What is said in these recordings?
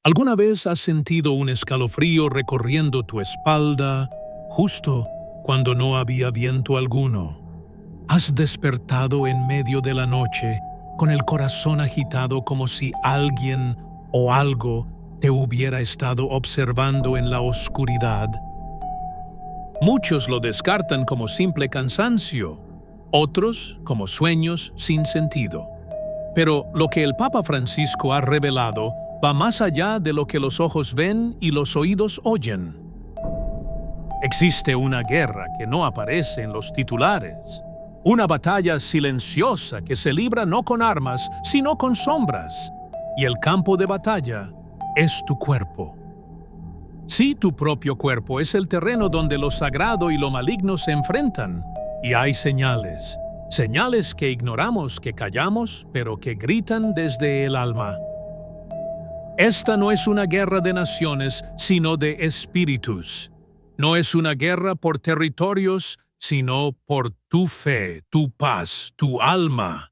¿Alguna vez has sentido un escalofrío recorriendo tu espalda justo cuando no había viento alguno? ¿Has despertado en medio de la noche con el corazón agitado como si alguien o algo te hubiera estado observando en la oscuridad? Muchos lo descartan como simple cansancio, otros como sueños sin sentido. Pero lo que el Papa Francisco ha revelado va más allá de lo que los ojos ven y los oídos oyen. Existe una guerra que no aparece en los titulares, una batalla silenciosa que se libra no con armas, sino con sombras, y el campo de batalla es tu cuerpo. Sí, tu propio cuerpo es el terreno donde lo sagrado y lo maligno se enfrentan, y hay señales que ignoramos, que callamos, pero que gritan desde el alma. Esta no es una guerra de naciones, sino de espíritus. No es una guerra por territorios, sino por tu fe, tu paz, tu alma.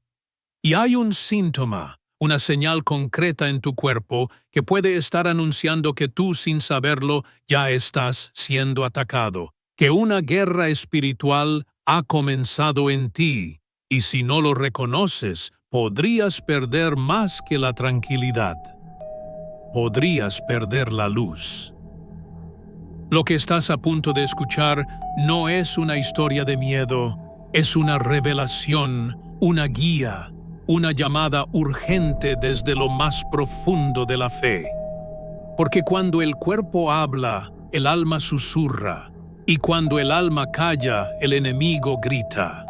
Y hay un síntoma, una señal concreta en tu cuerpo que puede estar anunciando que tú, sin saberlo, ya estás siendo atacado, que una guerra espiritual ha comenzado en ti, y si no lo reconoces, podrías perder más que la tranquilidad. Podrías perder la luz. Lo que estás a punto de escuchar no es una historia de miedo, es una revelación, una guía, una llamada urgente desde lo más profundo de la fe. Porque cuando el cuerpo habla, el alma susurra, y cuando el alma calla, el enemigo grita.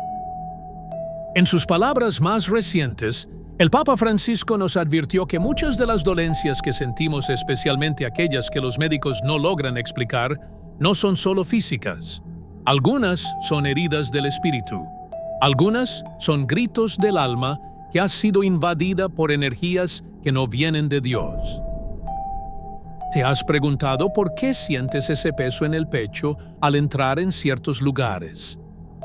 En sus palabras más recientes, el Papa Francisco nos advirtió que muchas de las dolencias que sentimos, especialmente aquellas que los médicos no logran explicar, no son solo físicas. Algunas son heridas del espíritu. Algunas son gritos del alma que ha sido invadida por energías que no vienen de Dios. ¿Te has preguntado por qué sientes ese peso en el pecho al entrar en ciertos lugares?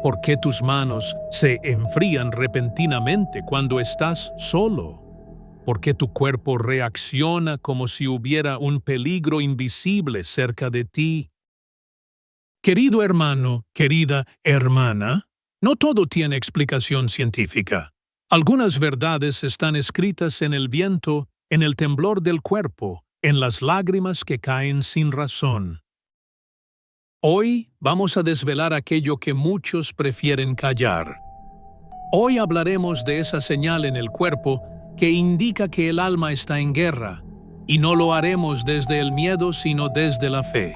¿Por qué tus manos se enfrían repentinamente cuando estás solo? ¿Por qué tu cuerpo reacciona como si hubiera un peligro invisible cerca de ti? Querido hermano, querida hermana, no todo tiene explicación científica. Algunas verdades están escritas en el viento, en el temblor del cuerpo, en las lágrimas que caen sin razón. Hoy vamos a desvelar aquello que muchos prefieren callar. Hoy hablaremos de esa señal en el cuerpo que indica que el alma está en guerra, y no lo haremos desde el miedo sino desde la fe,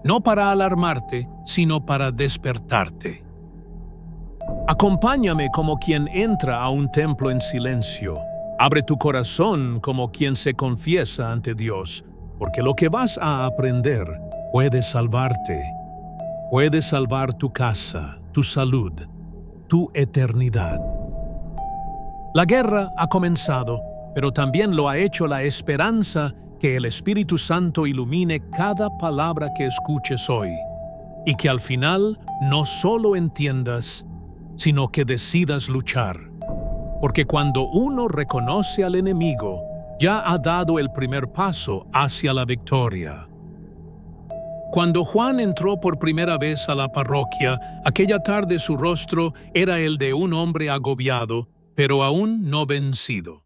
no para alarmarte, sino para despertarte. Acompáñame como quien entra a un templo en silencio. Abre tu corazón como quien se confiesa ante Dios, porque lo que vas a aprender puede salvarte. Puede salvar tu casa, tu salud, tu eternidad. La guerra ha comenzado, pero también lo ha hecho la esperanza que el Espíritu Santo ilumine cada palabra que escuches hoy, y que al final no solo entiendas, sino que decidas luchar. Porque cuando uno reconoce al enemigo, ya ha dado el primer paso hacia la victoria. Cuando Juan entró por primera vez a la parroquia, aquella tarde su rostro era el de un hombre agobiado, pero aún no vencido.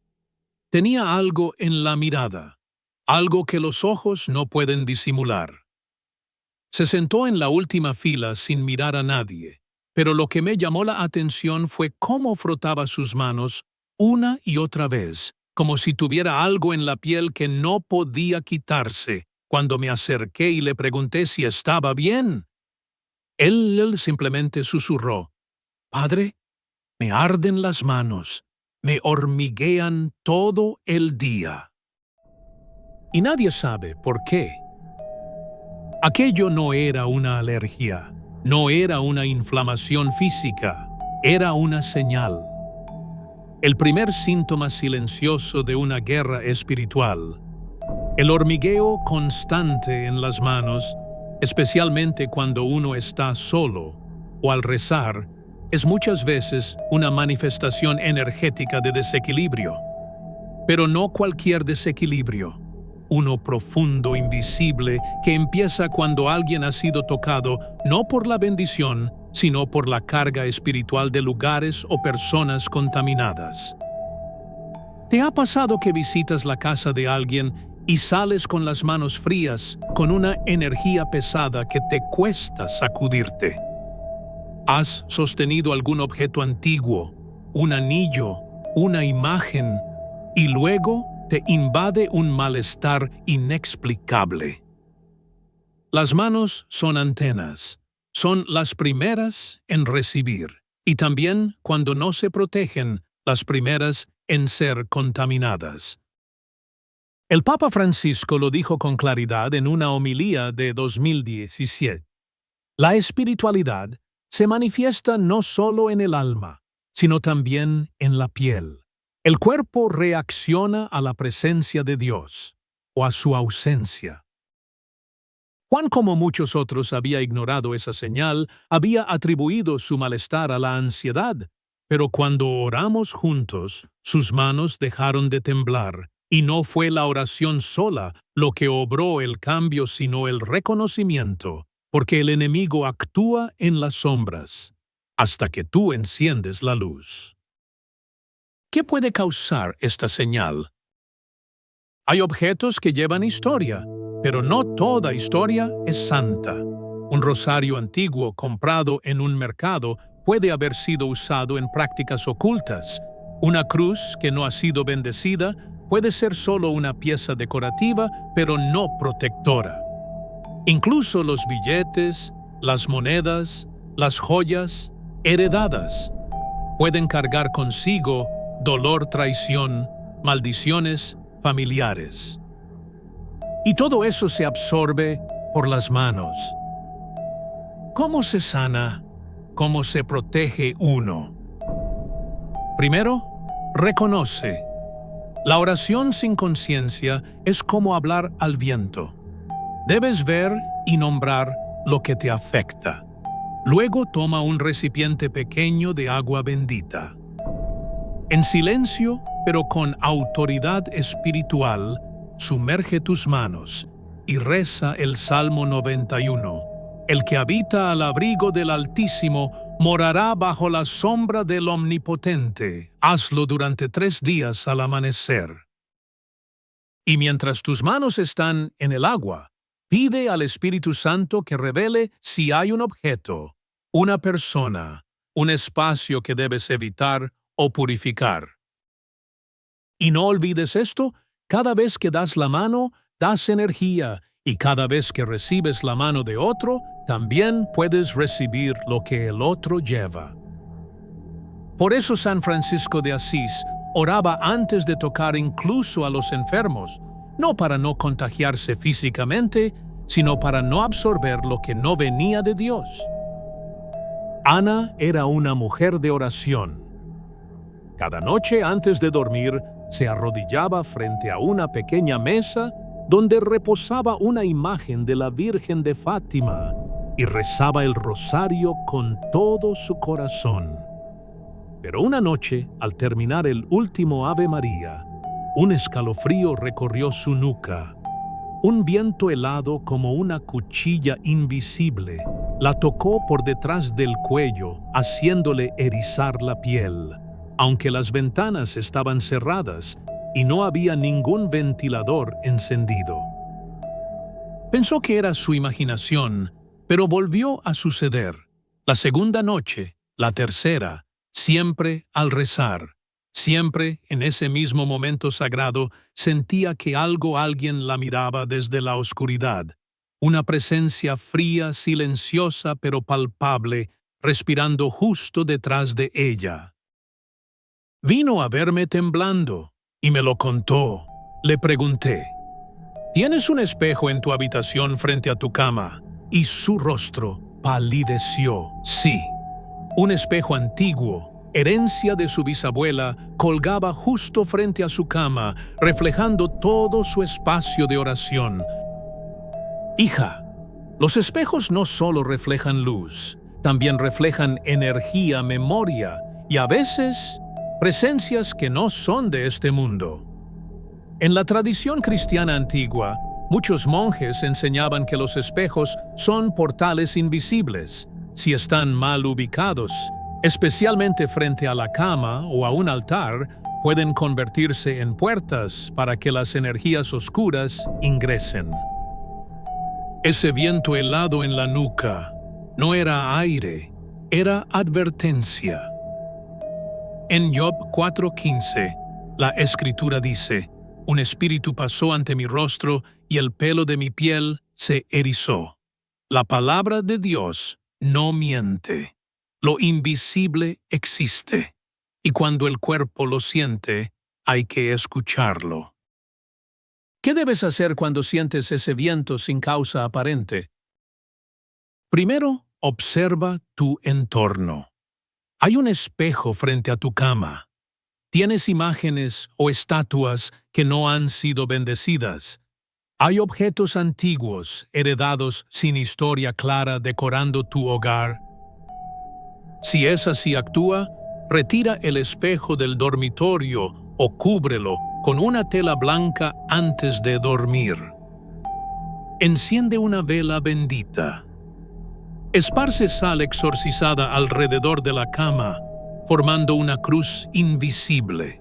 Tenía algo en la mirada, algo que los ojos no pueden disimular. Se sentó en la última fila sin mirar a nadie, pero lo que me llamó la atención fue cómo frotaba sus manos una y otra vez, como si tuviera algo en la piel que no podía quitarse. Cuando me acerqué y le pregunté si estaba bien, él simplemente susurró: «Padre, me arden las manos, me hormiguean todo el día». Y nadie sabe por qué. Aquello no era una alergia, no era una inflamación física, era una señal. El primer síntoma silencioso de una guerra espiritual. El hormigueo constante en las manos, especialmente cuando uno está solo o al rezar, es muchas veces una manifestación energética de desequilibrio. Pero no cualquier desequilibrio. uno profundo, invisible, que empieza cuando alguien ha sido tocado no por la bendición, sino por la carga espiritual de lugares o personas contaminadas. ¿Te ha pasado que visitas la casa de alguien y sales con las manos frías, con una energía pesada que te cuesta sacudirte? ¿Has sostenido algún objeto antiguo, un anillo, una imagen, y luego te invade un malestar inexplicable? Las manos son antenas, son las primeras en recibir, y también, cuando no se protegen, las primeras en ser contaminadas. El Papa Francisco lo dijo con claridad en una homilía de 2017. La espiritualidad se manifiesta no solo en el alma, sino también en la piel. El cuerpo reacciona a la presencia de Dios o a su ausencia. Juan, como muchos otros, había ignorado esa señal, había atribuido su malestar a la ansiedad, pero cuando oramos juntos, sus manos dejaron de temblar, y no fue la oración sola lo que obró el cambio, sino el reconocimiento, porque el enemigo actúa en las sombras, hasta que tú enciendes la luz. ¿Qué puede causar esta señal? Hay objetos que llevan historia, pero no toda historia es santa. Un rosario antiguo comprado en un mercado puede haber sido usado en prácticas ocultas. Una cruz que no ha sido bendecida puede ser solo una pieza decorativa, pero no protectora. Incluso los billetes, las monedas, las joyas heredadas pueden cargar consigo dolor, traición, maldiciones familiares. Y todo eso se absorbe por las manos. ¿Cómo se sana? ¿Cómo se protege uno? Primero, reconoce. La oración sin conciencia es como hablar al viento. Debes ver y nombrar lo que te afecta. Luego toma un recipiente pequeño de agua bendita. En silencio, pero con autoridad espiritual, sumerge tus manos y reza el Salmo 91. El que habita al abrigo del Altísimo morará bajo la sombra del Omnipotente. Hazlo durante 3 días al amanecer. Y mientras tus manos están en el agua, pide al Espíritu Santo que revele si hay un objeto, una persona, un espacio que debes evitar o purificar. Y no olvides esto: cada vez que das la mano, das energía, y cada vez que recibes la mano de otro, también puedes recibir lo que el otro lleva. Por eso San Francisco de Asís oraba antes de tocar incluso a los enfermos, no para no contagiarse físicamente, sino para no absorber lo que no venía de Dios. Ana era una mujer de oración. Cada noche antes de dormir, se arrodillaba frente a una pequeña mesa donde reposaba una imagen de la Virgen de Fátima y rezaba el rosario con todo su corazón. Pero una noche, al terminar el último Ave María, un escalofrío recorrió su nuca. Un viento helado, como una cuchilla invisible, la tocó por detrás del cuello, haciéndole erizar la piel. Aunque las ventanas estaban cerradas y no había ningún ventilador encendido. Pensó que era su imaginación, pero volvió a suceder. La segunda noche, la tercera, siempre al rezar, siempre en ese mismo momento sagrado, sentía que alguien la miraba desde la oscuridad. Una presencia fría, silenciosa pero palpable, respirando justo detrás de ella. Vino a verme temblando y me lo contó. Le pregunté: ¿tienes un espejo en tu habitación frente a tu cama? Y su rostro palideció. Sí, un espejo antiguo, herencia de su bisabuela, colgaba justo frente a su cama, reflejando todo su espacio de oración. Hija, los espejos no solo reflejan luz, también reflejan energía, memoria y a veces presencias que no son de este mundo. En la tradición cristiana antigua, muchos monjes enseñaban que los espejos son portales invisibles. Si están mal ubicados, especialmente frente a la cama o a un altar, pueden convertirse en puertas para que las energías oscuras ingresen. Ese viento helado en la nuca no era aire, era advertencia. En Job 4:15, la Escritura dice: «Un espíritu pasó ante mi rostro y el pelo de mi piel se erizó». La palabra de Dios no miente. Lo invisible existe, y cuando el cuerpo lo siente, hay que escucharlo. ¿Qué debes hacer cuando sientes ese viento sin causa aparente? Primero, observa tu entorno. Hay un espejo frente a tu cama. Tienes imágenes o estatuas que no han sido bendecidas. Hay objetos antiguos, heredados sin historia clara, decorando tu hogar. Si es así, actúa, retira el espejo del dormitorio o cúbrelo con una tela blanca antes de dormir. Enciende una vela bendita. Esparce sal exorcizada alrededor de la cama, formando una cruz invisible.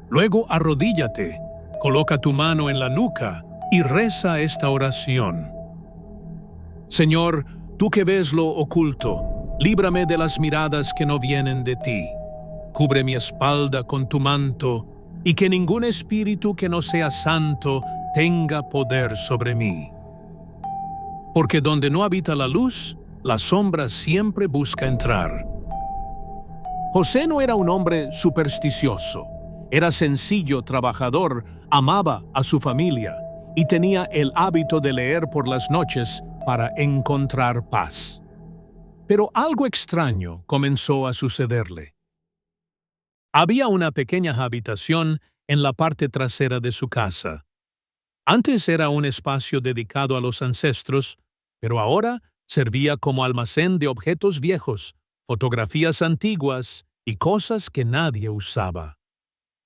Luego arrodíllate, coloca tu mano en la nuca y reza esta oración. Señor, tú que ves lo oculto, líbrame de las miradas que no vienen de ti. Cubre mi espalda con tu manto, y que ningún espíritu que no sea santo tenga poder sobre mí. Porque donde no habita la luz, la sombra siempre busca entrar. José no era un hombre supersticioso. Era sencillo, trabajador, amaba a su familia y tenía el hábito de leer por las noches para encontrar paz. Pero algo extraño comenzó a sucederle. Había una pequeña habitación en la parte trasera de su casa. Antes era un espacio dedicado a los ancestros, pero ahora servía como almacén de objetos viejos, fotografías antiguas y cosas que nadie usaba.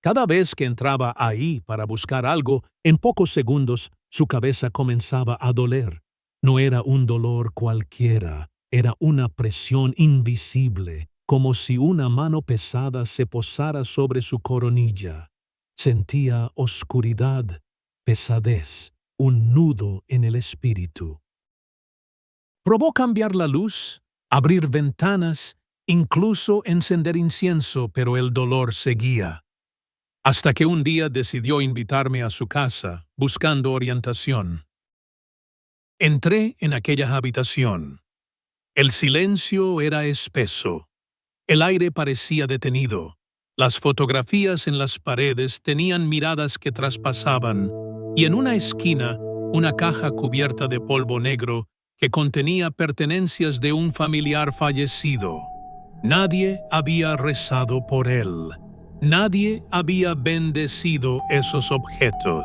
Cada vez que entraba ahí para buscar algo, en pocos segundos su cabeza comenzaba a doler. No era un dolor cualquiera, era una presión invisible, como si una mano pesada se posara sobre su coronilla. Sentía oscuridad, pesadez, un nudo en el espíritu. Probó cambiar la luz, abrir ventanas, incluso encender incienso, pero el dolor seguía. Hasta que un día decidió invitarme a su casa, buscando orientación. Entré en aquella habitación. El silencio era espeso. El aire parecía detenido. Las fotografías en las paredes tenían miradas que traspasaban, y en una esquina, una caja cubierta de polvo negro que contenía pertenencias de un familiar fallecido. Nadie había rezado por él. Nadie había bendecido esos objetos.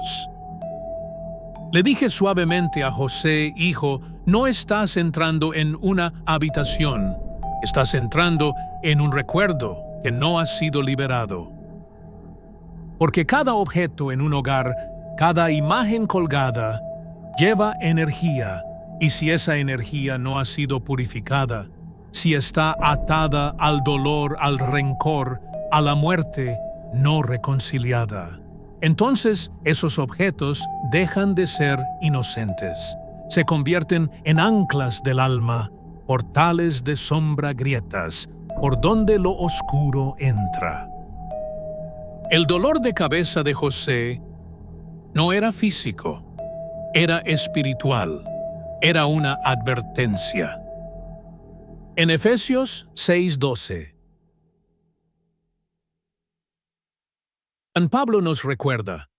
Le dije suavemente a José: hijo, no estás entrando en una habitación, estás entrando en un recuerdo que no ha sido liberado. Porque cada objeto en un hogar, cada imagen colgada, lleva energía, y si esa energía no ha sido purificada, si está atada al dolor, al rencor, a la muerte no reconciliada, entonces esos objetos dejan de ser inocentes. Se convierten en anclas del alma, portales de sombra, grietas, por donde lo oscuro entra. El dolor de cabeza de José no era físico, era espiritual, era una advertencia. En Efesios 6:12, San Pablo nos recuerda: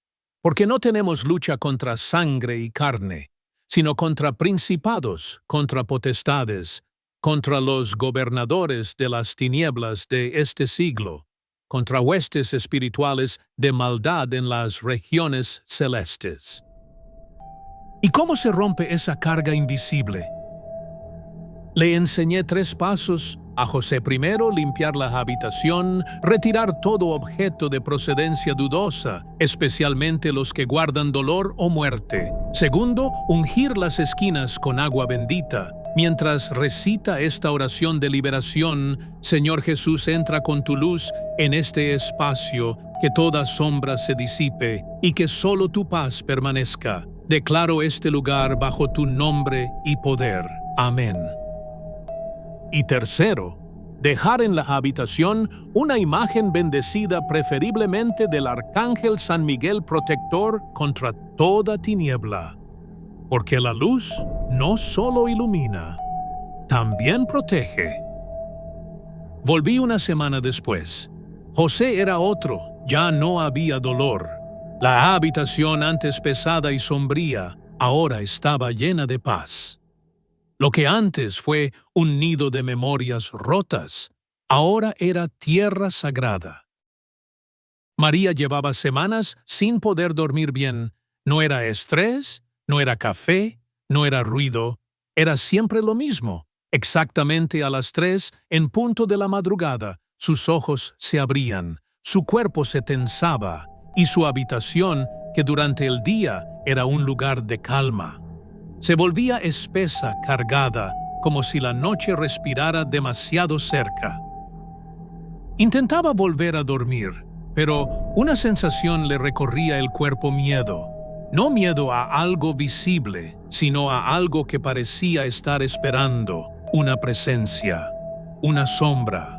porque no tenemos lucha contra sangre y carne, sino contra principados, contra potestades, contra los gobernadores de las tinieblas de este siglo, contra huestes espirituales de maldad en las regiones celestes. ¿Y cómo se rompe esa carga invisible? Le enseñé 3 pasos a José primero limpiar la habitación, retirar todo objeto de procedencia dudosa, especialmente los que guardan dolor o muerte. Segundo, ungir las esquinas con agua bendita. Mientras recita esta oración de liberación, Señor Jesús, entra con tu luz en este espacio, que toda sombra se disipe y que solo tu paz permanezca. Declaro este lugar bajo tu nombre y poder. Amén. Y tercero, dejar en la habitación una imagen bendecida, preferiblemente del Arcángel San Miguel protector contra toda tiniebla. Porque la luz no solo ilumina, también protege. Volví una semana después. José era otro, ya no había dolor. La habitación, antes pesada y sombría, ahora estaba llena de paz. Lo que antes fue un nido de memorias rotas, ahora era tierra sagrada. María llevaba semanas sin poder dormir bien. No era estrés, no era café, no era ruido, era siempre lo mismo. Exactamente a las 3, en punto de la madrugada, sus ojos se abrían, su cuerpo se tensaba y su habitación, que durante el día era un lugar de calma, se volvía espesa, cargada, como si la noche respirara demasiado cerca. Intentaba volver a dormir, pero una sensación le recorría el cuerpo: miedo. No miedo a algo visible, sino a algo que parecía estar esperando, una presencia, una sombra,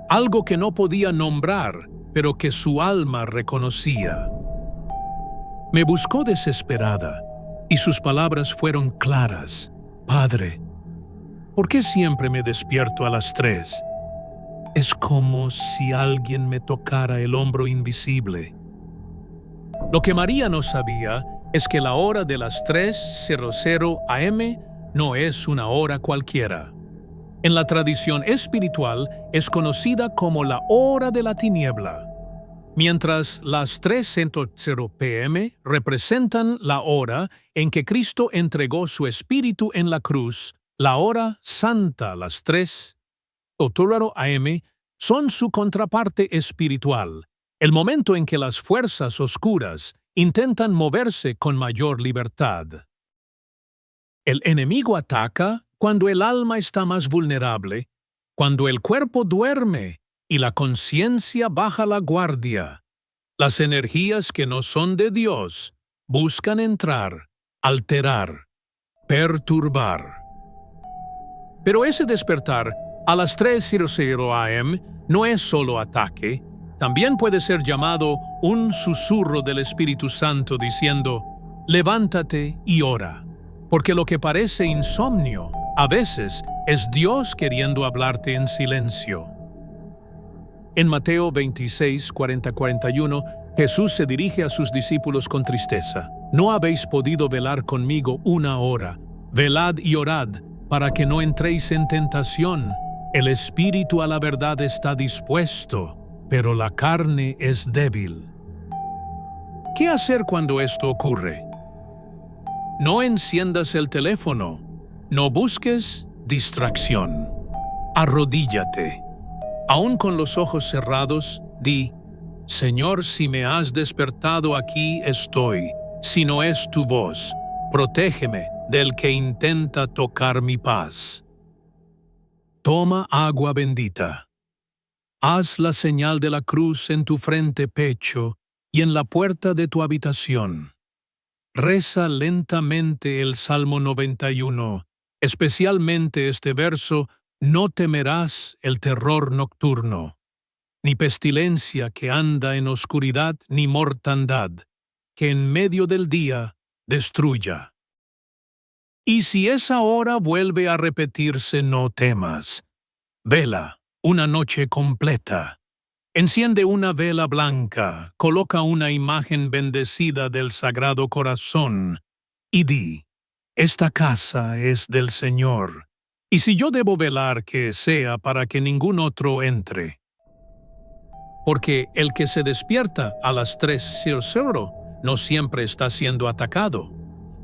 algo que no podía nombrar, pero que su alma reconocía. Me buscó desesperada, y sus palabras fueron claras: Padre, ¿por qué siempre me despierto a las 3? Es como si alguien me tocara el hombro invisible. Lo que María no sabía es que la hora de las 3:00 am no es una hora cualquiera. En la tradición espiritual es conocida como la hora de la tiniebla. Mientras las 3:00 p.m. representan la hora en que Cristo entregó su espíritu en la cruz, la hora santa, las 3:00 am, son su contraparte espiritual, el momento en que las fuerzas oscuras intentan moverse con mayor libertad. El enemigo ataca cuando el alma está más vulnerable, cuando el cuerpo duerme y la conciencia baja la guardia. Las energías que no son de Dios buscan entrar, alterar, perturbar. Pero ese despertar a las 3:00 am no es solo ataque, también puede ser llamado un susurro del Espíritu Santo diciendo: levántate y ora, porque lo que parece insomnio a veces es Dios queriendo hablarte en silencio. En Mateo 26, 40-41, Jesús se dirige a sus discípulos con tristeza: no habéis podido velar conmigo una hora. Velad y orad, para que no entréis en tentación. El espíritu a la verdad está dispuesto, pero la carne es débil. ¿Qué hacer cuando esto ocurre? No enciendas el teléfono. No busques distracción. Arrodíllate. Aún con los ojos cerrados, di: Señor, si me has despertado, aquí estoy. Si no es tu voz, protégeme del que intenta tocar mi paz. Toma agua bendita. Haz la señal de la cruz en tu frente, pecho y en la puerta de tu habitación. Reza lentamente el Salmo 91, especialmente este verso: no temerás el terror nocturno, ni pestilencia que anda en oscuridad, ni mortandad, que en medio del día destruya. Y si esa hora vuelve a repetirse, no temas. Vela una noche completa. Enciende una vela blanca, coloca una imagen bendecida del Sagrado Corazón y di: esta casa es del Señor, y si yo debo velar, que sea para que ningún otro entre. Porque el que se despierta a las 3:00 no siempre está siendo atacado.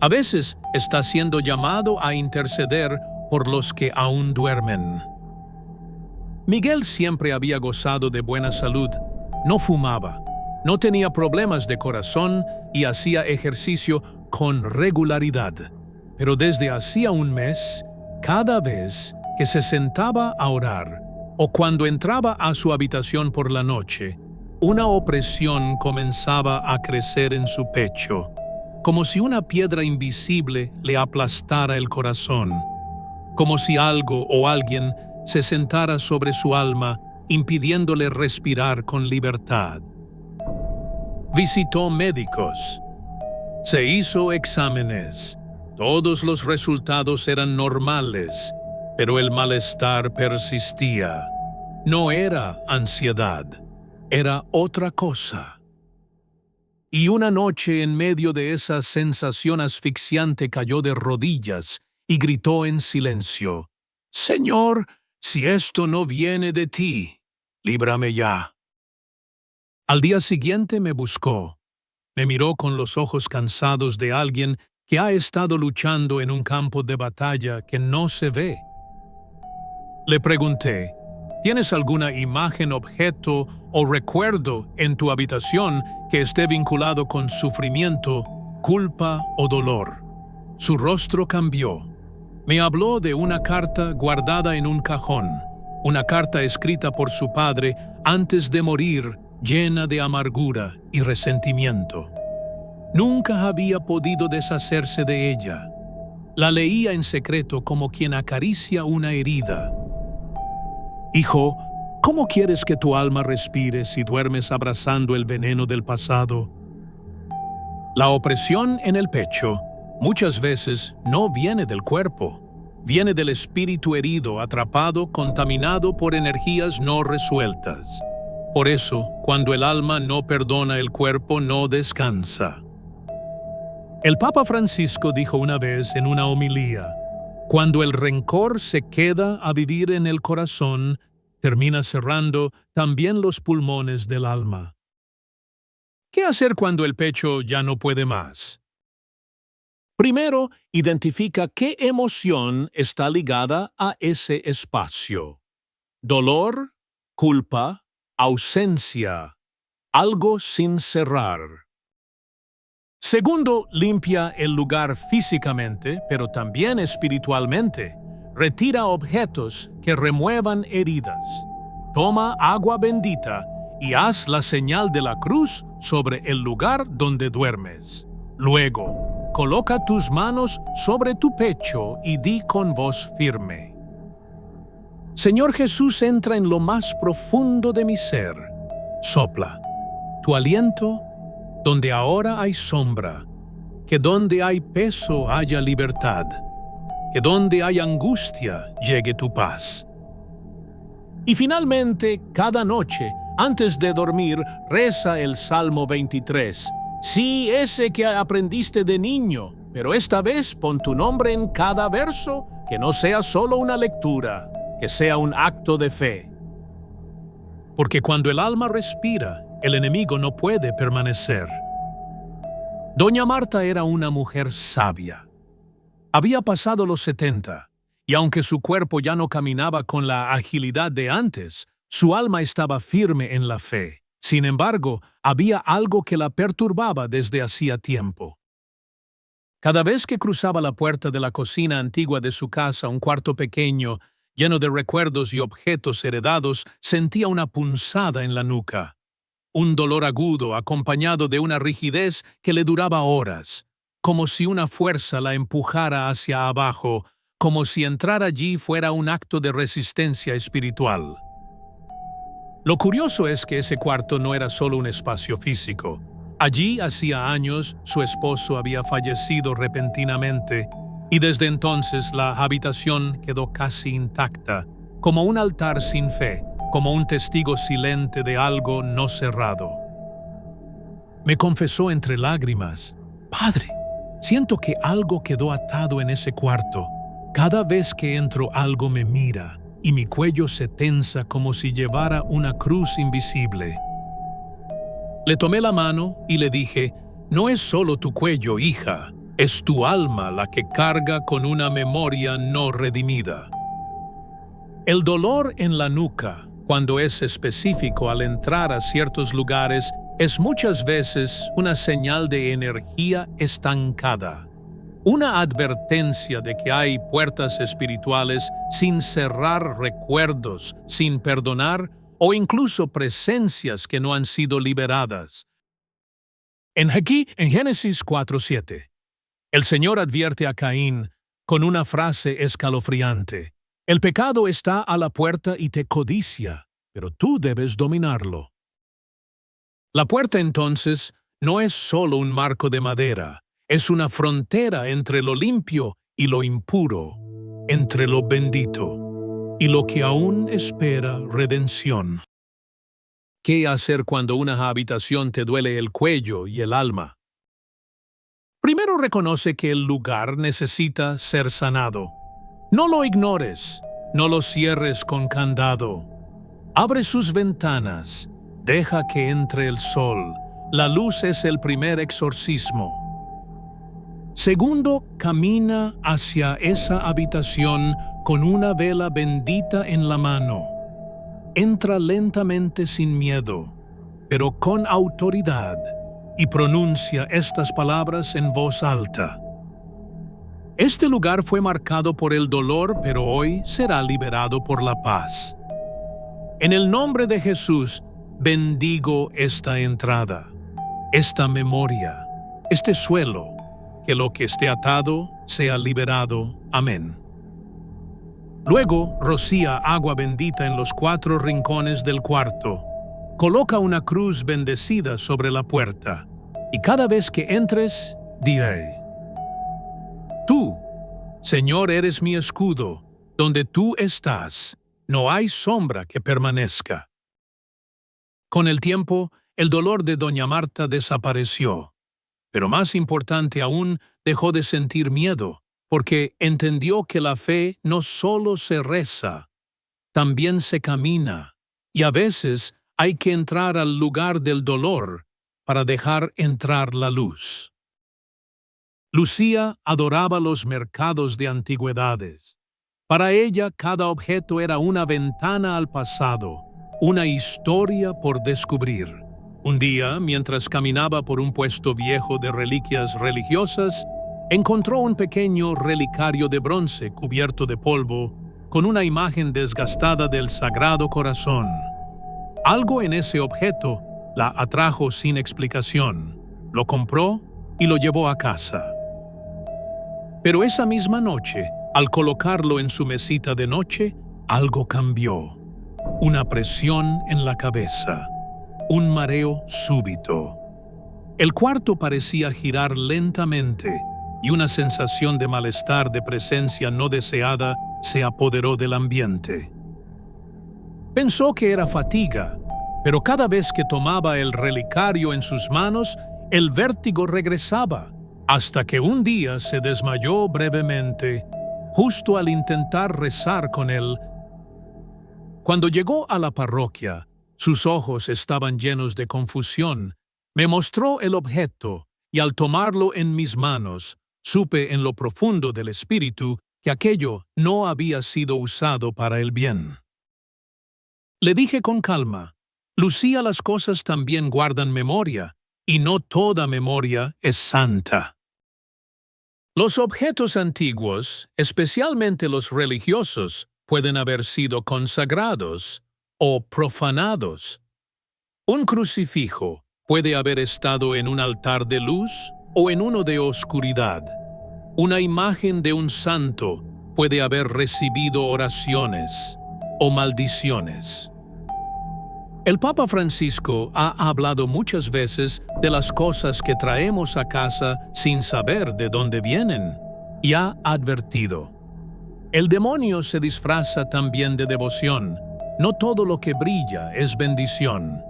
A veces está siendo llamado a interceder por los que aún duermen. Miguel siempre había gozado de buena salud. No fumaba, no tenía problemas de corazón y hacía ejercicio con regularidad. Pero desde hacía un mes, cada vez que se sentaba a orar o cuando entraba a su habitación por la noche, una opresión comenzaba a crecer en su pecho, como si una piedra invisible le aplastara el corazón, como si algo o alguien se sentara sobre su alma, impidiéndole respirar con libertad. Visitó médicos. Se hizo exámenes. Todos los resultados eran normales, pero el malestar persistía. No era ansiedad, era otra cosa. Y una noche en medio de esa sensación asfixiante cayó de rodillas y gritó en silencio: «Señor, si esto no viene de ti, líbrame ya». Al día siguiente me buscó. Me miró con los ojos cansados de alguien que ha estado luchando en un campo de batalla que no se ve. Le pregunté: ¿tienes alguna imagen, objeto o recuerdo en tu habitación que esté vinculado con sufrimiento, culpa o dolor? Su rostro cambió. Me habló de una carta guardada en un cajón, una carta escrita por su padre antes de morir, llena de amargura y resentimiento. Nunca había podido deshacerse de ella. La leía en secreto como quien acaricia una herida. «Hijo, ¿cómo quieres que tu alma respire si duermes abrazando el veneno del pasado?» La opresión en el pecho muchas veces no viene del cuerpo, viene del espíritu herido, atrapado, contaminado por energías no resueltas. Por eso, cuando el alma no perdona, el cuerpo no descansa. El Papa Francisco dijo una vez en una homilía: «Cuando el rencor se queda a vivir en el corazón, termina cerrando también los pulmones del alma». ¿Qué hacer cuando el pecho ya no puede más? Primero, identifica qué emoción está ligada a ese espacio. Dolor, culpa, ausencia, algo sin cerrar. Segundo, limpia el lugar físicamente, pero también espiritualmente. Retira objetos que remuevan heridas. Toma agua bendita y haz la señal de la cruz sobre el lugar donde duermes. Luego, coloca tus manos sobre tu pecho y di con voz firme: «Señor Jesús, entra en lo más profundo de mi ser. Sopla tu aliento donde ahora hay sombra, que donde hay peso haya libertad, que donde hay angustia llegue tu paz». Y finalmente, cada noche, antes de dormir, reza el Salmo 23. Sí, ese que aprendiste de niño, pero esta vez pon tu nombre en cada verso, que no sea solo una lectura, que sea un acto de fe. Porque cuando el alma respira, el enemigo no puede permanecer. Doña Marta era una mujer sabia. Había pasado los 70, y aunque su cuerpo ya no caminaba con la agilidad de antes, su alma estaba firme en la fe. Sin embargo, había algo que la perturbaba desde hacía tiempo. Cada vez que cruzaba la puerta de la cocina antigua de su casa, un cuarto pequeño, lleno de recuerdos y objetos heredados, sentía una punzada en la nuca. Un dolor agudo acompañado de una rigidez que le duraba horas, como si una fuerza la empujara hacia abajo, como si entrar allí fuera un acto de resistencia espiritual. Lo curioso es que ese cuarto no era solo un espacio físico. Allí, hacía años, su esposo había fallecido repentinamente, y desde entonces la habitación quedó casi intacta, como un altar sin fe, como un testigo silente de algo no cerrado. Me confesó entre lágrimas: «Padre, siento que algo quedó atado en ese cuarto. Cada vez que entro algo me mira y mi cuello se tensa como si llevara una cruz invisible». Le tomé la mano y le dije: «No es solo tu cuello, hija, es tu alma la que carga con una memoria no redimida». El dolor en la nuca, cuando es específico al entrar a ciertos lugares, es muchas veces una señal de energía estancada. Una advertencia de que hay puertas espirituales sin cerrar, recuerdos sin perdonar o incluso presencias que no han sido liberadas. En Génesis 4:7, el Señor advierte a Caín con una frase escalofriante: el pecado está a la puerta y te codicia, pero tú debes dominarlo. La puerta, entonces, no es solo un marco de madera, es una frontera entre lo limpio y lo impuro, entre lo bendito y lo que aún espera redención. ¿Qué hacer cuando una habitación te duele el cuello y el alma? Primero reconoce que el lugar necesita ser sanado. No lo ignores, no lo cierres con candado. Abre sus ventanas, deja que entre el sol. La luz es el primer exorcismo. Segundo, camina hacia esa habitación con una vela bendita en la mano. Entra lentamente sin miedo, pero con autoridad, y pronuncia estas palabras en voz alta. Este lugar fue marcado por el dolor, pero hoy será liberado por la paz. En el nombre de Jesús, bendigo esta entrada, esta memoria, este suelo, que lo que esté atado sea liberado. Amén. Luego, rocía agua bendita en los 4 rincones del cuarto. Coloca una cruz bendecida sobre la puerta, y cada vez que entres, diré: Tú, Señor, eres mi escudo. Donde tú estás, no hay sombra que permanezca. Con el tiempo, el dolor de doña Marta desapareció, pero más importante aún, dejó de sentir miedo, porque entendió que la fe no solo se reza, también se camina, y a veces hay que entrar al lugar del dolor para dejar entrar la luz. Lucía adoraba los mercados de antigüedades. Para ella, cada objeto era una ventana al pasado, una historia por descubrir. Un día, mientras caminaba por un puesto viejo de reliquias religiosas, encontró un pequeño relicario de bronce cubierto de polvo con una imagen desgastada del Sagrado Corazón. Algo en ese objeto la atrajo sin explicación. Lo compró y lo llevó a casa. Pero esa misma noche, al colocarlo en su mesita de noche, algo cambió. Una presión en la cabeza, un mareo súbito. El cuarto parecía girar lentamente y una sensación de malestar, de presencia no deseada, se apoderó del ambiente. Pensó que era fatiga, pero cada vez que tomaba el relicario en sus manos, el vértigo regresaba, hasta que un día se desmayó brevemente, justo al intentar rezar con él. Cuando llegó a la parroquia, sus ojos estaban llenos de confusión. Me mostró el objeto, y al tomarlo en mis manos, supe en lo profundo del espíritu que aquello no había sido usado para el bien. Le dije con calma: Lucía, las cosas también guardan memoria, y no toda memoria es santa. Los objetos antiguos, especialmente los religiosos, pueden haber sido consagrados o profanados. Un crucifijo puede haber estado en un altar de luz o en uno de oscuridad. Una imagen de un santo puede haber recibido oraciones o maldiciones. El Papa Francisco ha hablado muchas veces de las cosas que traemos a casa sin saber de dónde vienen, y ha advertido: el demonio se disfraza también de devoción. No todo lo que brilla es bendición.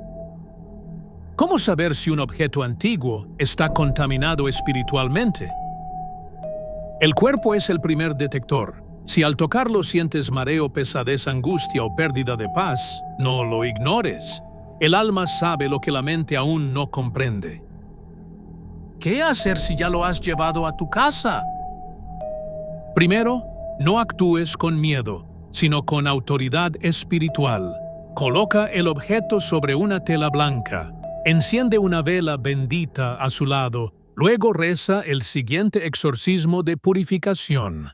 ¿Cómo saber si un objeto antiguo está contaminado espiritualmente? El cuerpo es el primer detector. Si al tocarlo sientes mareo, pesadez, angustia o pérdida de paz, no lo ignores. El alma sabe lo que la mente aún no comprende. ¿Qué hacer si ya lo has llevado a tu casa? Primero, no actúes con miedo. sino con autoridad espiritual. Coloca el objeto sobre una tela blanca, enciende una vela bendita a su lado, luego reza el siguiente exorcismo de purificación.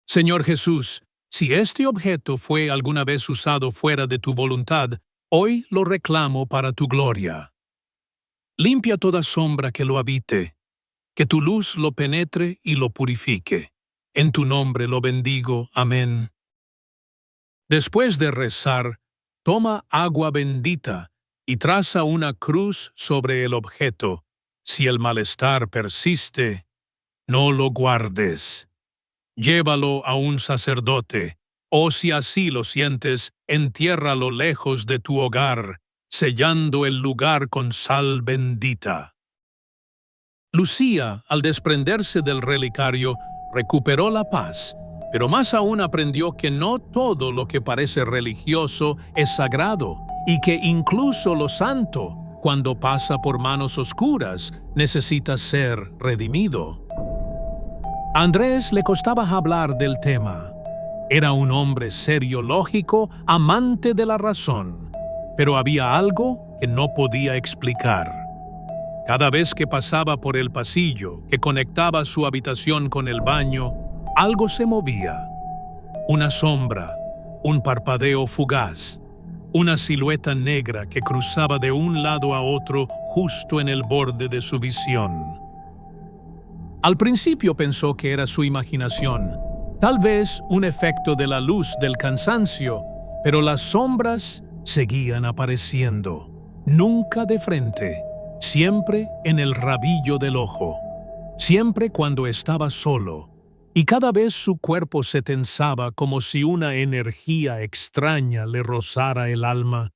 Señor Jesús, si este objeto fue alguna vez usado fuera de tu voluntad, hoy lo reclamo para tu gloria. Limpia toda sombra que lo habite, que tu luz lo penetre y lo purifique. En tu nombre lo bendigo. Amén. Después de rezar, toma agua bendita y traza una cruz sobre el objeto. Si el malestar persiste, no lo guardes. Llévalo a un sacerdote, o si así lo sientes, entiérralo lejos de tu hogar, sellando el lugar con sal bendita. Lucía, al desprenderse del relicario, recuperó la paz, pero más aún aprendió que no todo lo que parece religioso es sagrado, y que incluso lo santo, cuando pasa por manos oscuras, necesita ser redimido. A Andrés le costaba hablar del tema. Era un hombre serio, lógico, amante de la razón, pero había algo que no podía explicar. Cada vez que pasaba por el pasillo que conectaba su habitación con el baño, algo se movía. Una sombra, un parpadeo fugaz, una silueta negra que cruzaba de un lado a otro justo en el borde de su visión. Al principio pensó que era su imaginación, tal vez un efecto de la luz del cansancio, pero las sombras seguían apareciendo, nunca de frente, siempre en el rabillo del ojo, siempre cuando estaba solo, y cada vez su cuerpo se tensaba como si una energía extraña le rozara el alma.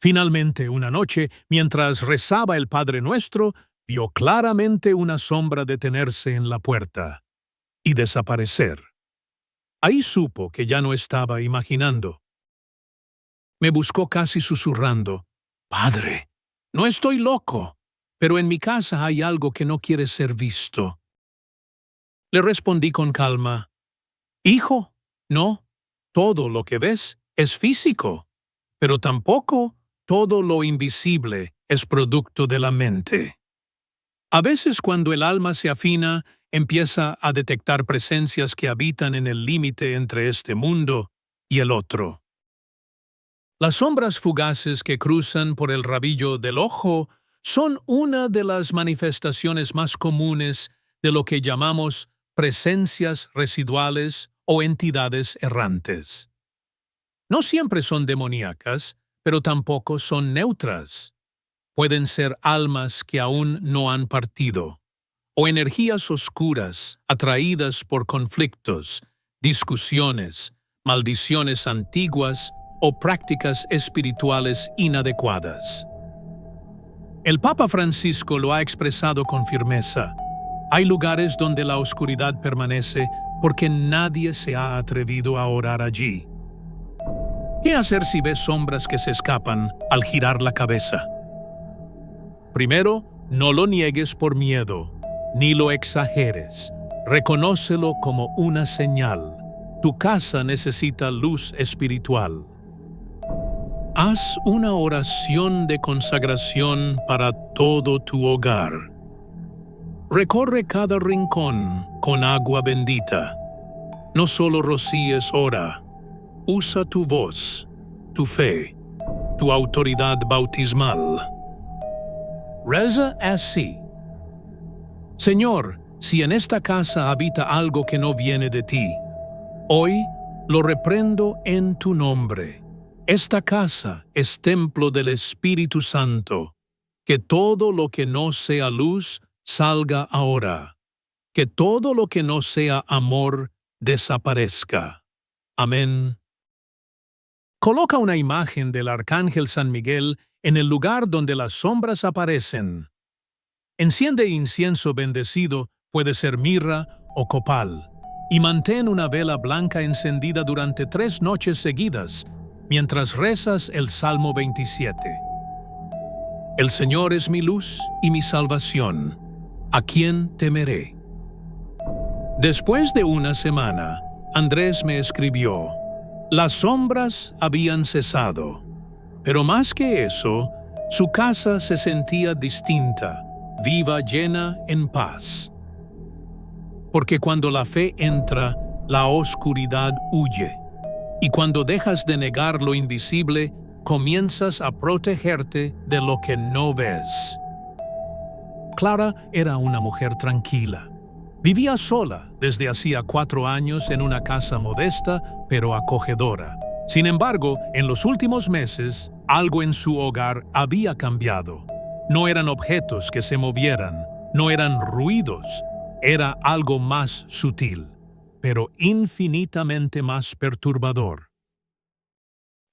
Finalmente, una noche, mientras rezaba el Padre Nuestro, vio claramente una sombra detenerse en la puerta y desaparecer. Ahí supo que ya no estaba imaginando. Me buscó casi susurrando: «Padre, no estoy loco, pero en mi casa hay algo que no quiere ser visto». Le respondí con calma: «Hijo, no, todo lo que ves es físico, pero tampoco todo lo invisible es producto de la mente. A veces cuando el alma se afina, empieza a detectar presencias que habitan en el límite entre este mundo y el otro. Las sombras fugaces que cruzan por el rabillo del ojo son una de las manifestaciones más comunes de lo que llamamos presencias residuales o entidades errantes. No siempre son demoníacas, pero tampoco son neutras. Pueden ser almas que aún no han partido, o energías oscuras atraídas por conflictos, discusiones, maldiciones antiguas o prácticas espirituales inadecuadas. El Papa Francisco lo ha expresado con firmeza. Hay lugares donde la oscuridad permanece porque nadie se ha atrevido a orar allí. ¿Qué hacer si ves sombras que se escapan al girar la cabeza? Primero, no lo niegues por miedo, ni lo exageres. Reconócelo como una señal. Tu casa necesita luz espiritual. Haz una oración de consagración para todo tu hogar. Recorre cada rincón con agua bendita. No solo rocíes ora. Usa tu voz, tu fe, tu autoridad bautismal. Reza así: Señor, si en esta casa habita algo que no viene de ti, hoy lo reprendo en tu nombre. Esta casa es templo del Espíritu Santo. Que todo lo que no sea luz salga ahora. Que todo lo que no sea amor desaparezca. Amén. Coloca una imagen del Arcángel San Miguel en el lugar donde las sombras aparecen. Enciende incienso bendecido, puede ser mirra o copal, y mantén una vela blanca encendida durante 3 noches seguidas, mientras rezas el Salmo 27. El Señor es mi luz y mi salvación. ¿A quién temeré? Después de una semana, Andrés me escribió: las sombras habían cesado, pero más que eso, su casa se sentía distinta, viva, llena, en paz. Porque cuando la fe entra, la oscuridad huye, y cuando dejas de negar lo invisible, comienzas a protegerte de lo que no ves. Clara era una mujer tranquila. Vivía sola desde hacía 4 años en una casa modesta pero acogedora. Sin embargo, en los últimos meses, algo en su hogar había cambiado. No eran objetos que se movieran, no eran ruidos, era algo más sutil, pero infinitamente más perturbador.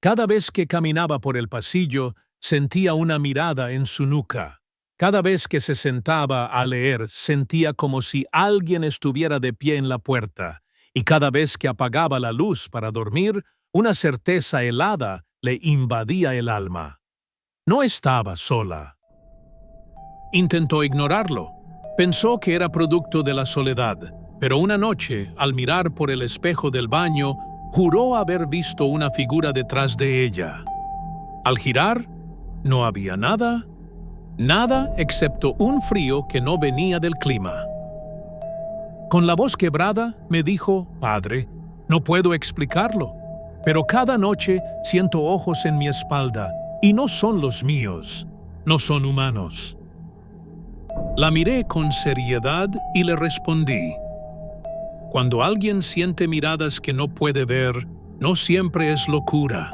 Cada vez que caminaba por el pasillo, sentía una mirada en su nuca. Cada vez que se sentaba a leer, sentía como si alguien estuviera de pie en la puerta, y cada vez que apagaba la luz para dormir, una certeza helada le invadía el alma. No estaba sola. Intentó ignorarlo. Pensó que era producto de la soledad, pero una noche, al mirar por el espejo del baño, juró haber visto una figura detrás de ella. Al girar, no había nada excepto un frío que no venía del clima. Con la voz quebrada, me dijo: «Padre, no puedo explicarlo, pero cada noche siento ojos en mi espalda, y no son los míos, no son humanos». La miré con seriedad y le respondí: «Cuando alguien siente miradas que no puede ver, no siempre es locura.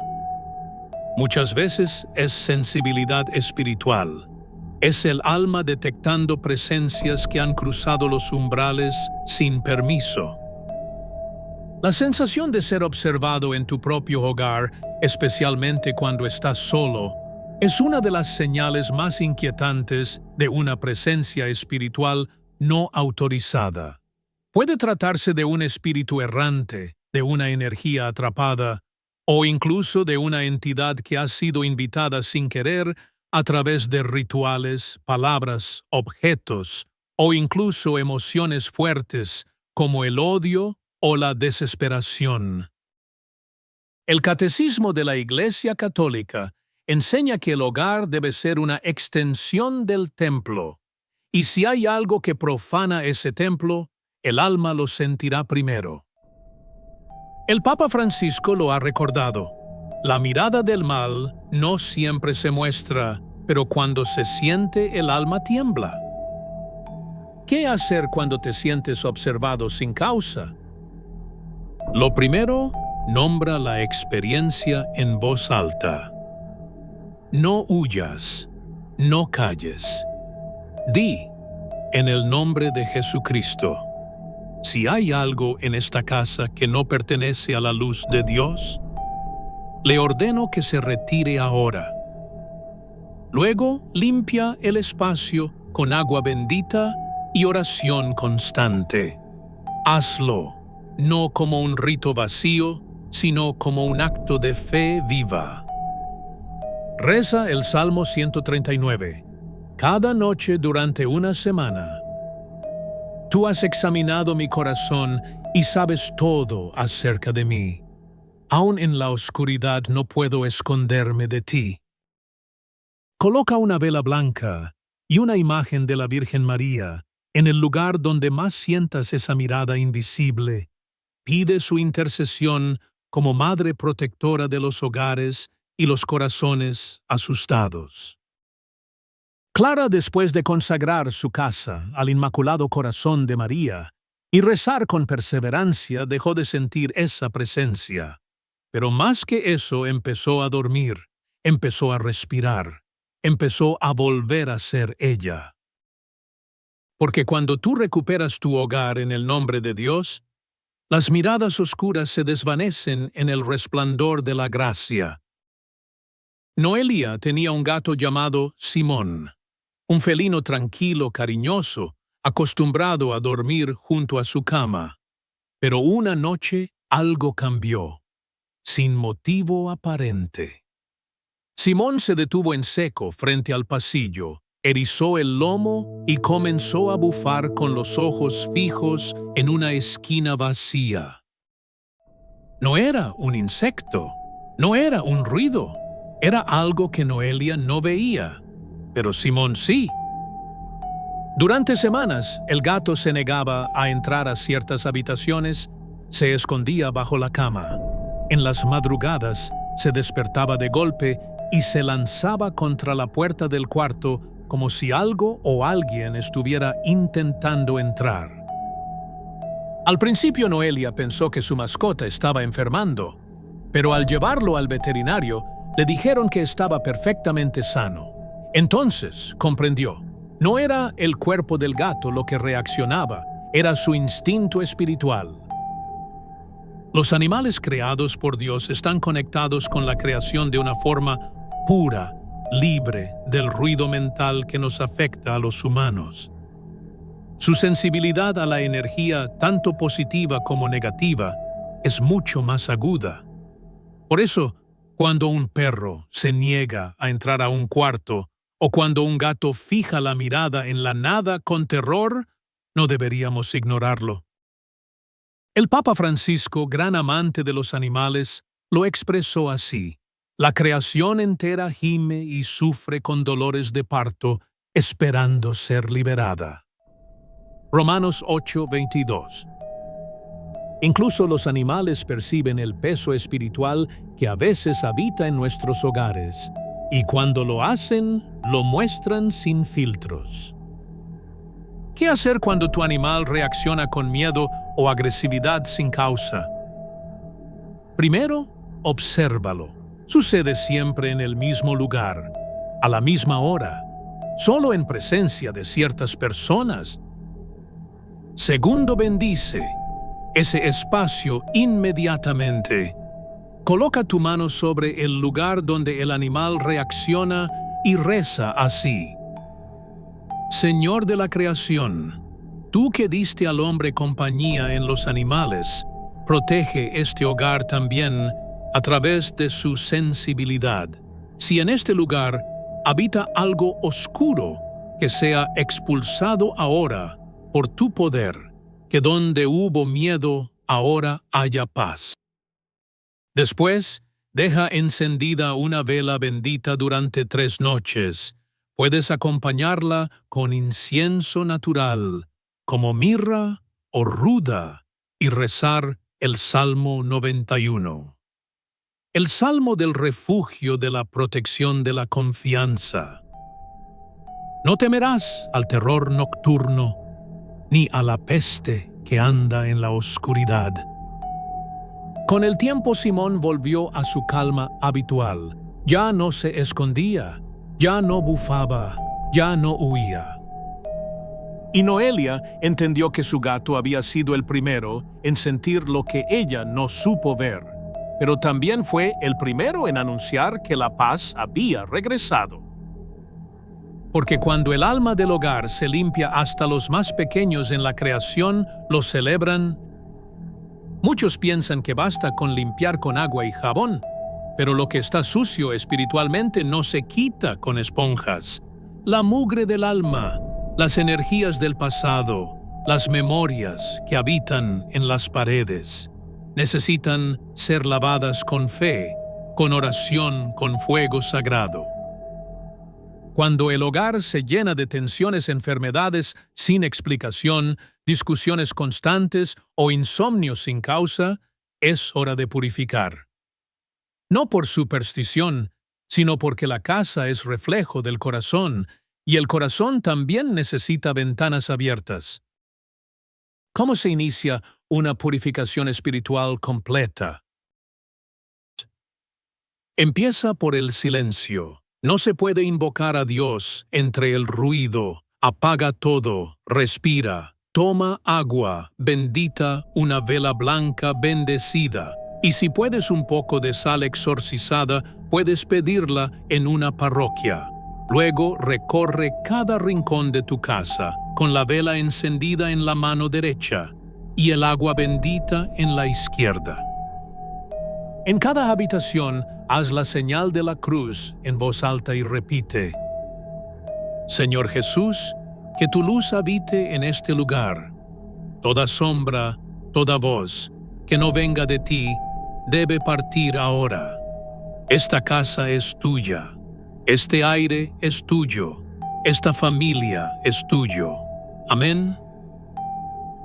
Muchas veces es sensibilidad espiritual. Es el alma detectando presencias que han cruzado los umbrales sin permiso». La sensación de ser observado en tu propio hogar, especialmente cuando estás solo, es una de las señales más inquietantes de una presencia espiritual no autorizada. Puede tratarse de un espíritu errante, de una energía atrapada, o incluso de una entidad que ha sido invitada sin querer a través de rituales, palabras, objetos, o incluso emociones fuertes como el odio o la desesperación. El Catecismo de la Iglesia Católica enseña que el hogar debe ser una extensión del templo, y si hay algo que profana ese templo, el alma lo sentirá primero. El Papa Francisco lo ha recordado: la mirada del mal no siempre se muestra, pero cuando se siente el alma tiembla. ¿Qué hacer cuando te sientes observado sin causa? Lo primero, nombra la experiencia en voz alta. No huyas, no calles. Di: en el nombre de Jesucristo, si hay algo en esta casa que no pertenece a la luz de Dios, le ordeno que se retire ahora. Luego, limpia el espacio con agua bendita y oración constante. Hazlo, no como un rito vacío, sino como un acto de fe viva. Reza el Salmo 139, cada noche durante una semana. Tú has examinado mi corazón y sabes todo acerca de mí. Aún en la oscuridad no puedo esconderme de ti. Coloca una vela blanca y una imagen de la Virgen María en el lugar donde más sientas esa mirada invisible. Pide su intercesión como Madre protectora de los hogares y los corazones asustados. Clara, después de consagrar su casa al Inmaculado Corazón de María y rezar con perseverancia, dejó de sentir esa presencia. Pero más que eso, empezó a dormir, empezó a respirar, empezó a volver a ser ella. Porque cuando tú recuperas tu hogar en el nombre de Dios, las miradas oscuras se desvanecen en el resplandor de la gracia. Noelia tenía un gato llamado Simón, un felino tranquilo, cariñoso, acostumbrado a dormir junto a su cama. Pero una noche algo cambió, sin motivo aparente. Simón se detuvo en seco frente al pasillo, erizó el lomo y comenzó a bufar con los ojos fijos en una esquina vacía. No era un insecto, no era un ruido, era algo que Noelia no veía, pero Simón sí. Durante semanas, el gato se negaba a entrar a ciertas habitaciones, se escondía bajo la cama. En las madrugadas, se despertaba de golpe y se lanzaba contra la puerta del cuarto como si algo o alguien estuviera intentando entrar. Al principio Noelia pensó que su mascota estaba enfermando, pero al llevarlo al veterinario, le dijeron que estaba perfectamente sano. Entonces comprendió. No era el cuerpo del gato lo que reaccionaba, era su instinto espiritual. Los animales creados por Dios están conectados con la creación de una forma pura, libre del ruido mental que nos afecta a los humanos. Su sensibilidad a la energía, tanto positiva como negativa, es mucho más aguda. Por eso, cuando un perro se niega a entrar a un cuarto, o cuando un gato fija la mirada en la nada con terror, no deberíamos ignorarlo. El Papa Francisco, gran amante de los animales, lo expresó así: la creación entera gime y sufre con dolores de parto, esperando ser liberada. Romanos 8:22. Incluso los animales perciben el peso espiritual que a veces habita en nuestros hogares, y cuando lo hacen, lo muestran sin filtros. ¿Qué hacer cuando tu animal reacciona con miedo o agresividad sin causa? Primero, obsérvalo. Sucede siempre en el mismo lugar, a la misma hora, solo en presencia de ciertas personas. Segundo, bendice ese espacio inmediatamente. Coloca tu mano sobre el lugar donde el animal reacciona y reza así: Señor de la creación, tú que diste al hombre compañía en los animales, protege este hogar también a través de su sensibilidad. Si en este lugar habita algo oscuro, que sea expulsado ahora por tu poder, que donde hubo miedo, ahora haya paz. Después, deja encendida una vela bendita durante 3 noches. Puedes acompañarla con incienso natural, como mirra o ruda, y rezar el Salmo 91. El Salmo del refugio, de la protección, de la confianza. No temerás al terror nocturno, ni a la peste que anda en la oscuridad. Con el tiempo Simón volvió a su calma habitual. Ya no se escondía, ya no bufaba, ya no huía. Y Noelia entendió que su gato había sido el primero en sentir lo que ella no supo ver, pero también fue el primero en anunciar que la paz había regresado. Porque cuando el alma del hogar se limpia, hasta los más pequeños en la creación lo celebran. Muchos piensan que basta con limpiar con agua y jabón, pero lo que está sucio espiritualmente no se quita con esponjas. La mugre del alma, las energías del pasado, las memorias que habitan en las paredes, necesitan ser lavadas con fe, con oración, con fuego sagrado. Cuando el hogar se llena de tensiones, enfermedades sin explicación, discusiones constantes o insomnio sin causa, es hora de purificar. No por superstición, sino porque la casa es reflejo del corazón, y el corazón también necesita ventanas abiertas. ¿Cómo se inicia una purificación espiritual completa? Empieza por el silencio. No se puede invocar a Dios entre el ruido. Apaga todo, respira, toma agua bendita, una vela blanca bendecida, y si puedes un poco de sal exorcizada, puedes pedirla en una parroquia. Luego recorre cada rincón de tu casa, con la vela encendida en la mano derecha y el agua bendita en la izquierda. En cada habitación, haz la señal de la cruz en voz alta y repite: Señor Jesús, que tu luz habite en este lugar. Toda sombra, toda voz que no venga de ti, debe partir ahora. Esta casa es tuya. Este aire es tuyo. Esta familia es tuyo. Amén.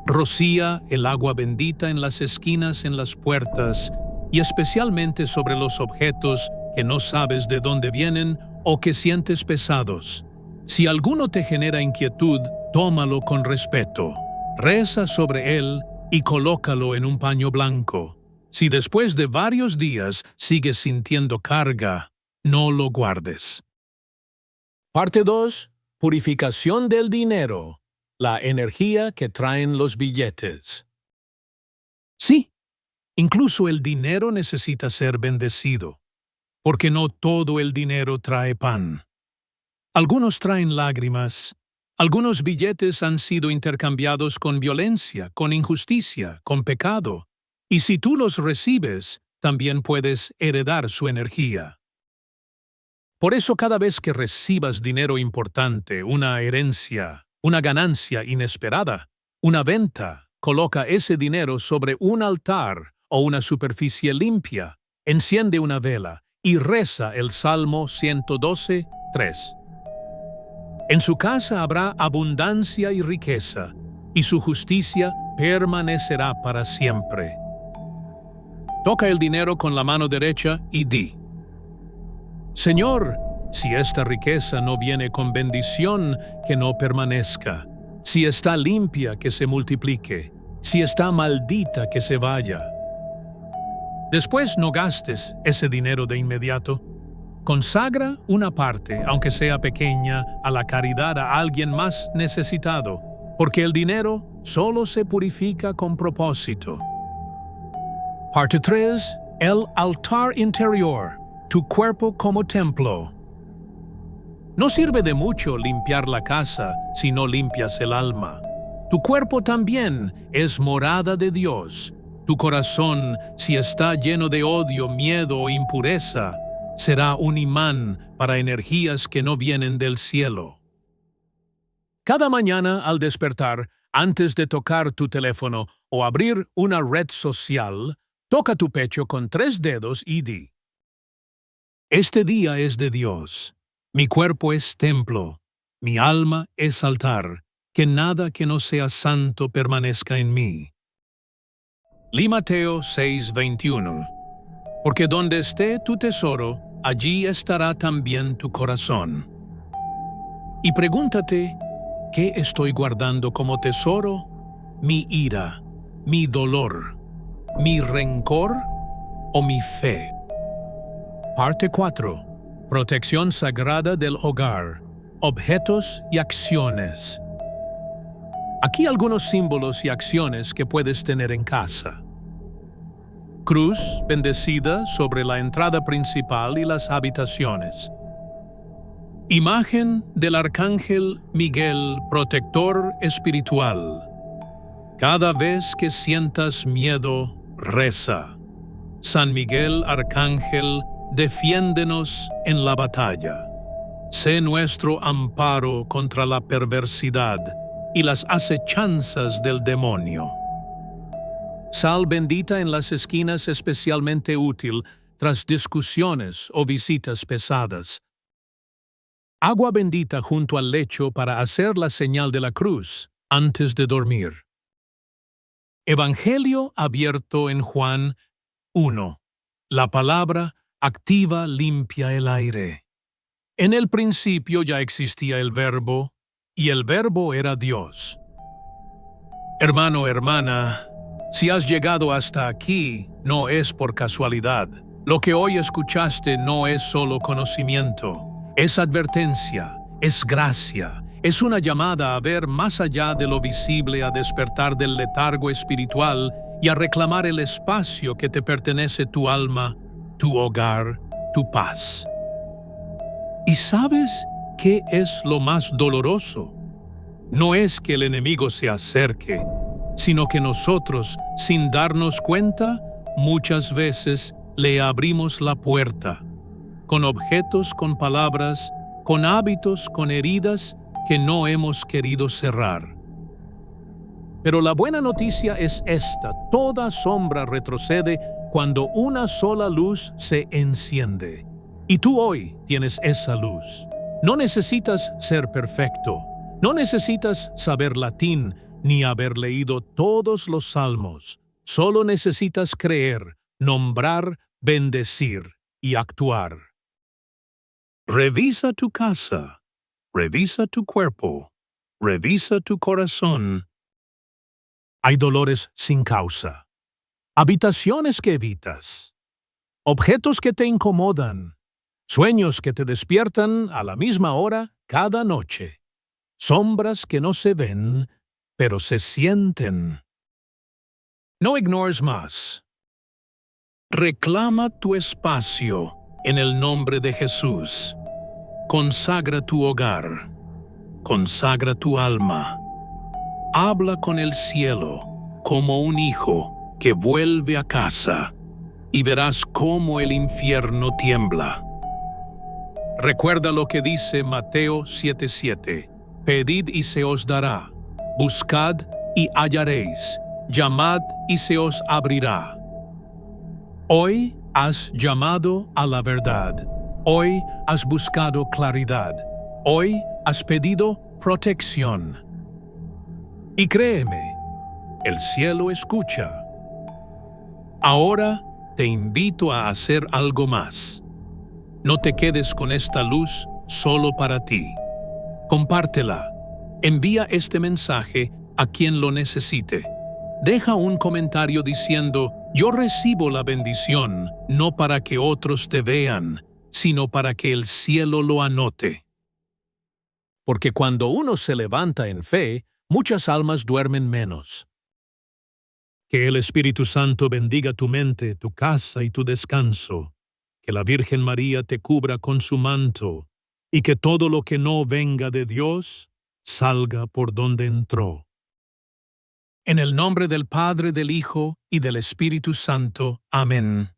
Rocía el agua bendita en las esquinas, en las puertas y especialmente sobre los objetos que no sabes de dónde vienen o que sientes pesados. Si alguno te genera inquietud, tómalo con respeto. Reza sobre él y colócalo en un paño blanco. Si después de varios días sigues sintiendo carga, no lo guardes. Parte 2. Purificación del dinero. La energía que traen los billetes. Sí, incluso el dinero necesita ser bendecido, porque no todo el dinero trae pan. Algunos traen lágrimas. Algunos billetes han sido intercambiados con violencia, con injusticia, con pecado. Y si tú los recibes, también puedes heredar su energía. Por eso cada vez que recibas dinero importante, una herencia, una ganancia inesperada, una venta, coloca ese dinero sobre un altar o una superficie limpia, enciende una vela y reza el Salmo 112, 3. En su casa habrá abundancia y riqueza, y su justicia permanecerá para siempre. Toca el dinero con la mano derecha y di: Señor, si esta riqueza no viene con bendición, que no permanezca. Si está limpia, que se multiplique. Si está maldita, que se vaya. Después no gastes ese dinero de inmediato. Consagra una parte, aunque sea pequeña, a la caridad a alguien más necesitado, porque el dinero solo se purifica con propósito. Parte 3. El altar interior. Tu cuerpo como templo. No sirve de mucho limpiar la casa si no limpias el alma. Tu cuerpo también es morada de Dios. Tu corazón, si está lleno de odio, miedo o impureza, será un imán para energías que no vienen del cielo. Cada mañana al despertar, antes de tocar tu teléfono o abrir una red social, toca tu pecho con 3 dedos y di: Este día es de Dios. Mi cuerpo es templo. Mi alma es altar. Que nada que no sea santo permanezca en mí. Mateo 6:21. Porque donde esté tu tesoro, allí estará también tu corazón. Y pregúntate, ¿qué estoy guardando como tesoro? ¿Mi ira, mi dolor, mi rencor o mi fe? Parte 4. Protección sagrada del hogar. Objetos y acciones. Aquí algunos símbolos y acciones que puedes tener en casa. Cruz bendecida sobre la entrada principal y las habitaciones. Imagen del Arcángel Miguel, protector espiritual. Cada vez que sientas miedo, reza: San Miguel Arcángel, defiéndenos en la batalla. Sé nuestro amparo contra la perversidad y las acechanzas del demonio. Sal bendita en las esquinas, especialmente útil tras discusiones o visitas pesadas. Agua bendita junto al lecho para hacer la señal de la cruz antes de dormir. Evangelio abierto en Juan 1. La palabra activa, limpia el aire. En el principio ya existía el Verbo, y el Verbo era Dios. Hermano, hermana, si has llegado hasta aquí, no es por casualidad. Lo que hoy escuchaste no es solo conocimiento, es advertencia, es gracia, es una llamada a ver más allá de lo visible, a despertar del letargo espiritual y a reclamar el espacio que te pertenece, tu alma, tu hogar, tu paz. ¿Y sabes qué es lo más doloroso? No es que el enemigo se acerque, sino que nosotros, sin darnos cuenta, muchas veces le abrimos la puerta, con objetos, con palabras, con hábitos, con heridas que no hemos querido cerrar. Pero la buena noticia es esta: toda sombra retrocede cuando una sola luz se enciende. Y tú hoy tienes esa luz. No necesitas ser perfecto. No necesitas saber latín ni haber leído todos los salmos. Solo necesitas creer, nombrar, bendecir y actuar. Revisa tu casa. Revisa tu cuerpo. Revisa tu corazón. Hay dolores sin causa. Habitaciones que evitas. Objetos que te incomodan. Sueños que te despiertan a la misma hora cada noche. Sombras que no se ven, pero se sienten. No ignores más. Reclama tu espacio en el nombre de Jesús. Consagra tu hogar. Consagra tu alma. Habla con el cielo como un hijo que vuelve a casa y verás cómo el infierno tiembla. Recuerda lo que dice Mateo 7:7. Pedid y se os dará. Buscad y hallaréis. Llamad y se os abrirá. Hoy has llamado a la verdad. Hoy has buscado claridad. Hoy has pedido protección. Y créeme, el cielo escucha. Ahora te invito a hacer algo más. No te quedes con esta luz solo para ti. Compártela. Envía este mensaje a quien lo necesite. Deja un comentario diciendo: yo recibo la bendición, no para que otros te vean, sino para que el cielo lo anote. Porque cuando uno se levanta en fe, muchas almas duermen menos. Que el Espíritu Santo bendiga tu mente, tu casa y tu descanso. Que la Virgen María te cubra con su manto, y que todo lo que no venga de Dios salga por donde entró. En el nombre del Padre, del Hijo y del Espíritu Santo. Amén.